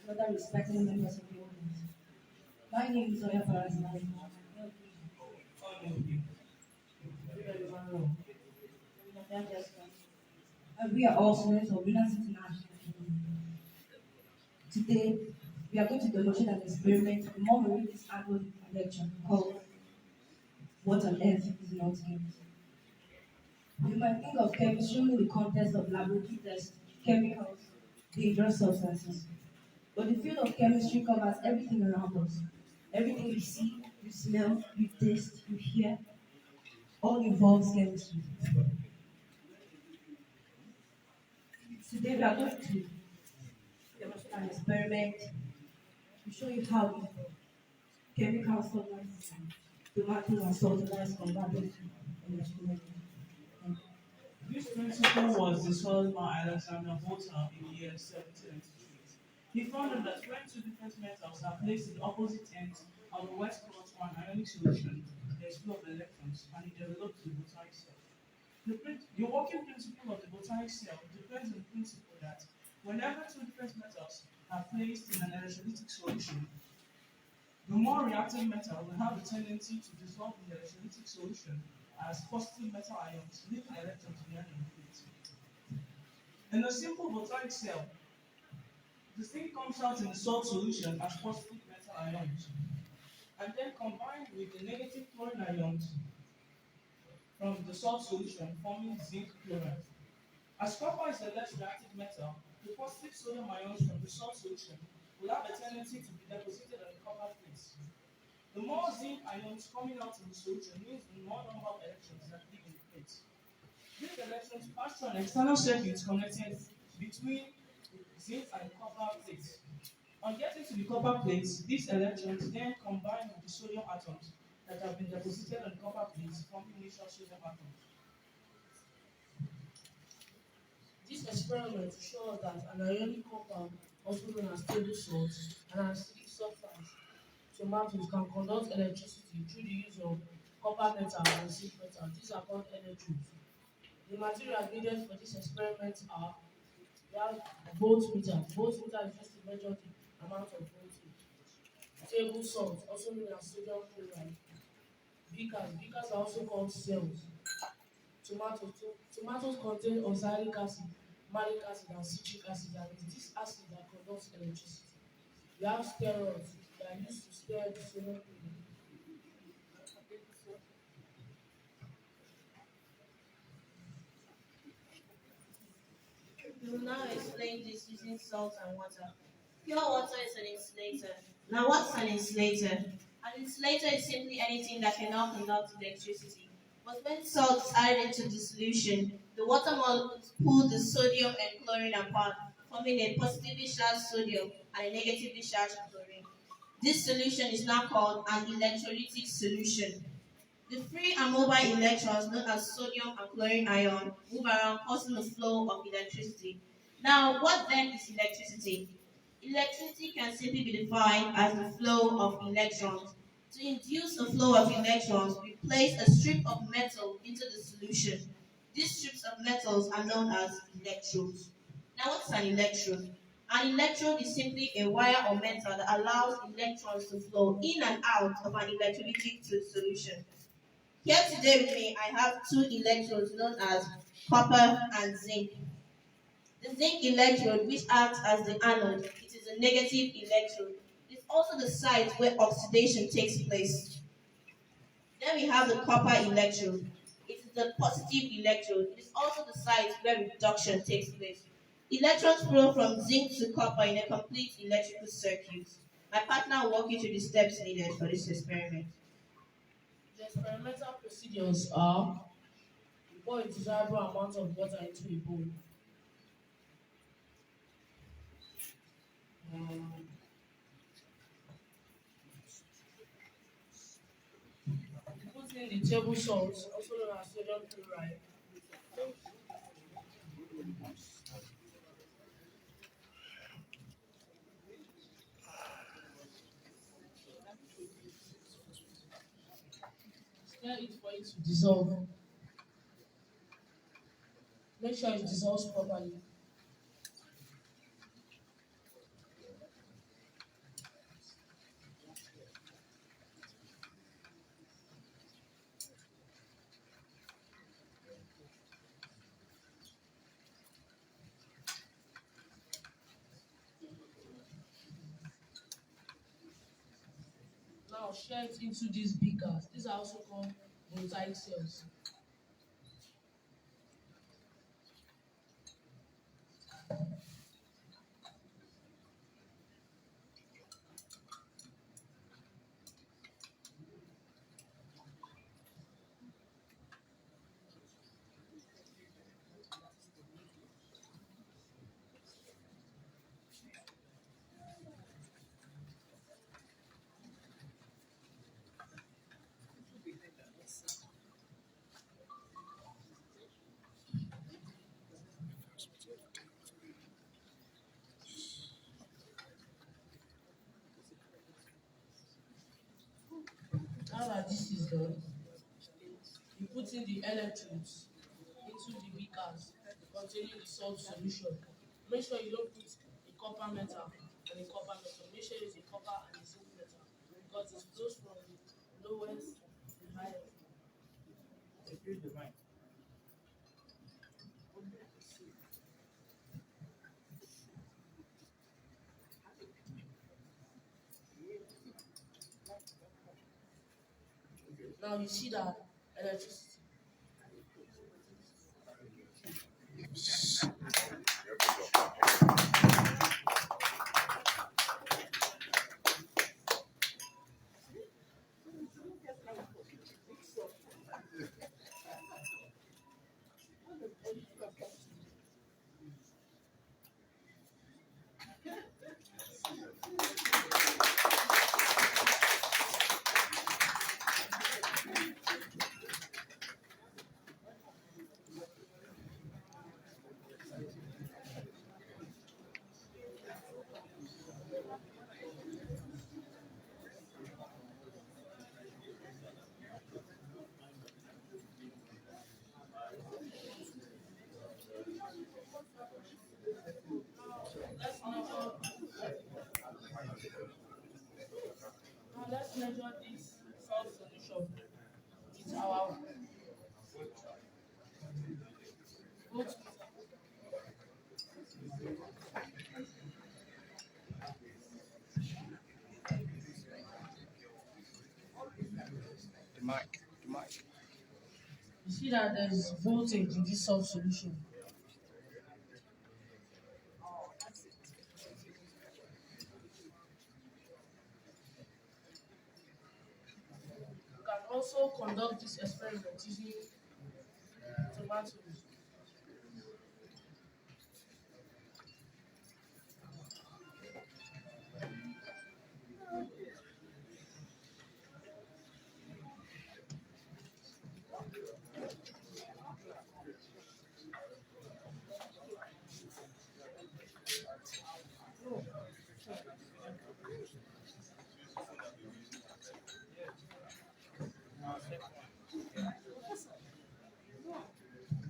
Brother, respected members of the audience. My name is Ayebaemi. And we are all students of Winners International. Today, we are going to demonstrate an experiment the more we read this annual lecture called What on Earth is Not Chemistry. You might think of chemistry in the context of laboratory tests, chemicals, dangerous substances. But the field of chemistry covers everything around us. Everything you see, you smell, you taste, you hear, all involves chemistry. Today we are going to demonstrate an experiment to show you how chemical solvents, tomatoes and salt is converted to electrolyte. This principle was discovered by Alexander Volta in the year 1793. He found that when two different metals are placed in opposite ends of the west cross for an ionic solution, there is flow of electrons and it develops the Voltaic cell. The working principle of the Voltaic cell depends on the principle that whenever two different metals are placed in an electrolytic solution, the more reactive metal will have a tendency to dissolve in the electrolytic solution as positive metal ions, leaving electrons behind in the plate. In a simple voltaic cell, the zinc comes out in the salt solution as positive metal ions, and then combined with the negative chlorine ions from the salt solution, forming zinc chloride. As copper is a less reactive metal, the positive sodium ions from the salt solution will have a tendency to be deposited on the copper plate. The more zinc ions coming out in the solution means the more number of electrons that leave in the plate. These electrons pass through an external circuit connected between the zinc and copper plates. On getting to the copper plates, these electrons then combine with the sodium atoms that have been deposited on the copper plates, forming neutral sodium atoms. This experiment shows that an ionic compound, also known as table salt, and an acidic substance, tomatoes, can conduct electricity through the use of copper metal and zinc metal. These are called electrodes. The materials needed for this experiment are we have voltmeter. Voltmeter is used to measure the amount of voltage. Table salt, also known as sodium chloride. Beakers. Beakers are also called cells. Tomatoes contain oxalic acid, malic acid, and citric acid, and it is this acid that conducts electricity. We have steroids that are used to stir the sodium chloride. We will now explain this using salt and water. Pure water is an insulator. Now, what's an insulator? An insulator is simply anything that cannot conduct electricity. But when salt is added into the solution, the water molecules pull the sodium and chlorine apart, forming a positively charged sodium and a negatively charged chlorine. This solution is now called an electrolytic solution. The free and mobile electrons, known as sodium and chlorine ion, move around causing the flow of electricity. Now, what then is electricity? Electricity can simply be defined as the flow of electrons. To induce the flow of electrons, we place a strip of metal into the solution. These strips of metals are known as electrodes. Now, what's an electrode? An electrode is simply a wire or metal that allows electrons to flow in and out of an electrolytic solution. Here today with me, I have two electrodes known as copper and zinc. The zinc electrode, which acts as the anode, it is a negative electrode. It is also the site where oxidation takes place. Then we have the copper electrode. It is the positive electrode. It is also the site where reduction takes place. Electrons flow from zinc to copper in a complete electrical circuit. My partner will walk you through the steps needed for this experiment. The experimental procedures are you pour a desirable amount of water into a bowl. You put in the table salt, also known as sodium chloride. Stir it for it to dissolve. Make sure it dissolves properly. share it into these beakers. These are also called mosaic cells. Now that this is done, you put in the electrodes into the beakers containing the salt solution. Make sure you don't put a copper metal and a copper metal. Make sure it's a copper and a zinc metal because it flows from the lowest to the highest. Now you see that electricity. Let's measure this salt solution with our voltmeter. You see that there is voltage in this salt solution. You can also conduct this experiment using tomatoes.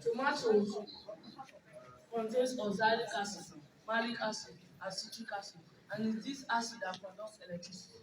Tomatoes contains oxalic acid, malic acid, and citric acid, and it's this acid that conducts electricity.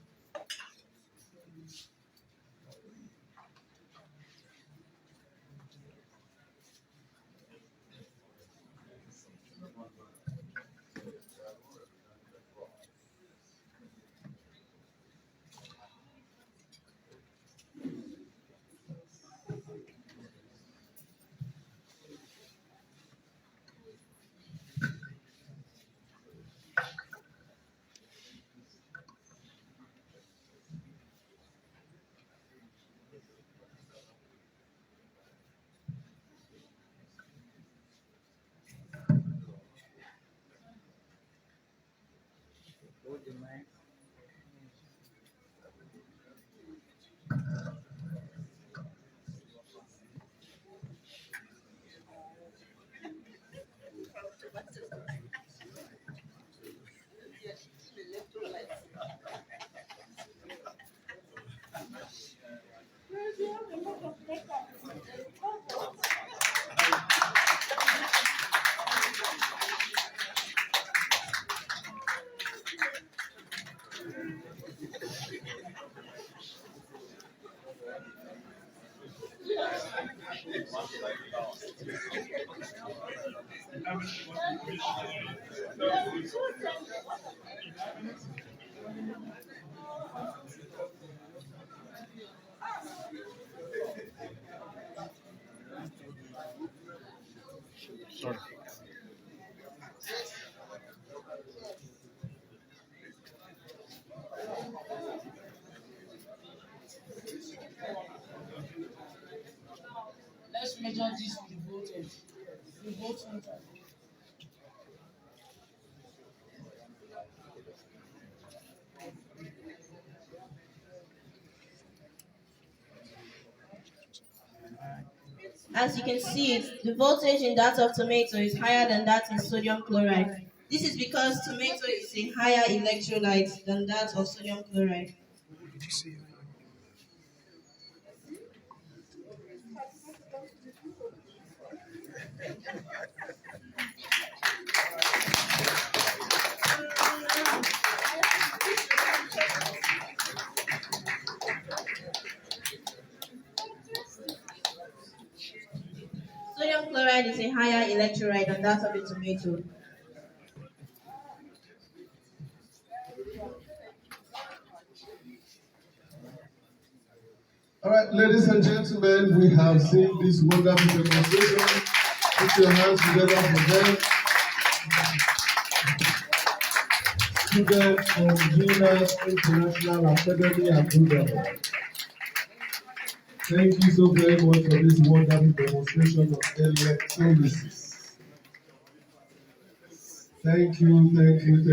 As you can see, the voltage in that of tomato is higher than that in sodium chloride. This is because tomato is a higher electrolyte than that of sodium chloride. Sodium chloride is a higher electrolyte than that of a tomato. All right, ladies and gentlemen, we have seen this wonderful demonstration. Put your hands together for them. Students from Venus International Academy Agudama. Thank you so very much for this wonderful demonstration of electrolysis. Thank you, thank you, thank you.